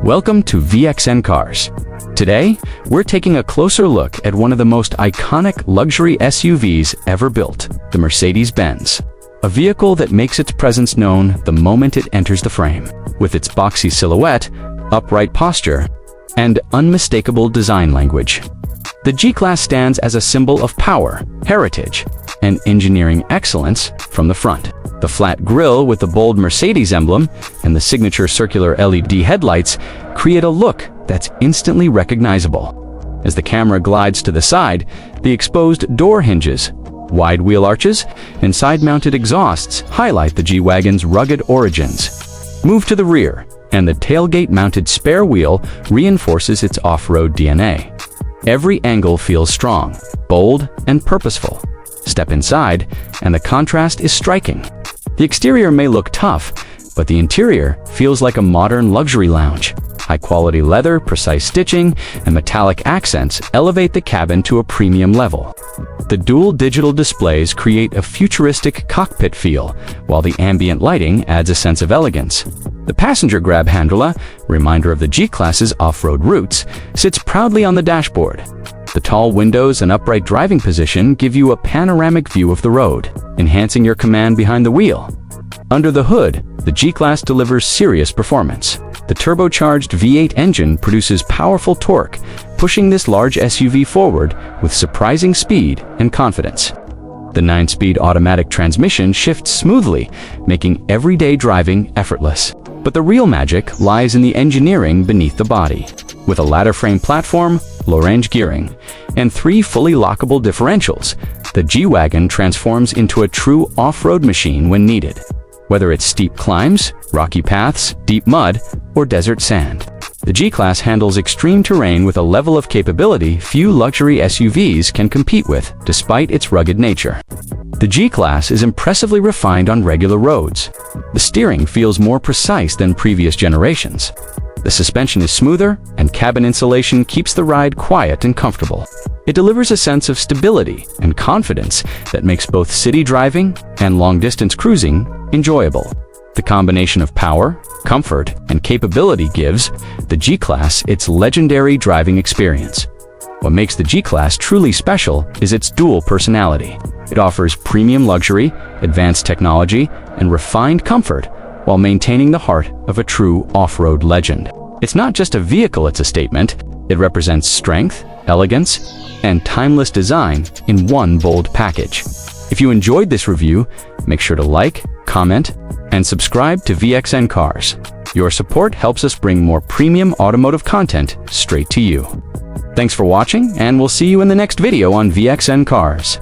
Welcome to VXN Cars. Today, we're taking a closer look at one of the most iconic luxury SUVs ever built, the Mercedes-Benz. A vehicle that makes its presence known the moment it enters the frame, with its boxy silhouette, upright posture, and unmistakable design language. The G-Class stands as a symbol of power, heritage, and engineering excellence from the front. The flat grille with the bold Mercedes emblem and the signature circular LED headlights create a look that's instantly recognizable. As the camera glides to the side, the exposed door hinges, wide wheel arches, and side-mounted exhausts highlight the G-Wagon's rugged origins. Move to the rear, and the tailgate-mounted spare wheel reinforces its off-road DNA. Every angle feels strong, bold, and purposeful. Step inside, and the contrast is striking. The exterior may look tough, but the interior feels like a modern luxury lounge. High-quality leather, precise stitching, and metallic accents elevate the cabin to a premium level. The dual digital displays create a futuristic cockpit feel, while the ambient lighting adds a sense of elegance. The passenger grab handle, reminder of the G-Class's off-road roots, sits proudly on the dashboard. The tall windows and upright driving position give you a panoramic view of the road, enhancing your command behind the wheel. Under the hood, the G-Class delivers serious performance. The turbocharged V8 engine produces powerful torque, pushing this large SUV forward with surprising speed and confidence. The 9-speed automatic transmission shifts smoothly, making everyday driving effortless. But the real magic lies in the engineering beneath the body. With a ladder frame platform, low-range gearing, and 3 fully lockable differentials, the G-Wagen transforms into a true off-road machine when needed. Whether it's steep climbs, rocky paths, deep mud, or desert sand, the G-Class handles extreme terrain with a level of capability few luxury SUVs can compete with, despite its rugged nature. The G-Class is impressively refined on regular roads. The steering feels more precise than previous generations. The suspension is smoother, and cabin insulation keeps the ride quiet and comfortable. It delivers a sense of stability and confidence that makes both city driving and long-distance cruising enjoyable. The combination of power, comfort, and capability gives the G-Class its legendary driving experience. What makes the G-Class truly special is its dual personality. It offers premium luxury, advanced technology, and refined comfort, while maintaining the heart of a true off-road legend. It's not just a vehicle, it's a statement. It represents strength, elegance, and timeless design in one bold package. If you enjoyed this review, make sure to like, comment, and subscribe to VXN Cars. Your support helps us bring more premium automotive content straight to you. Thanks for watching, and we'll see you in the next video on VXN Cars.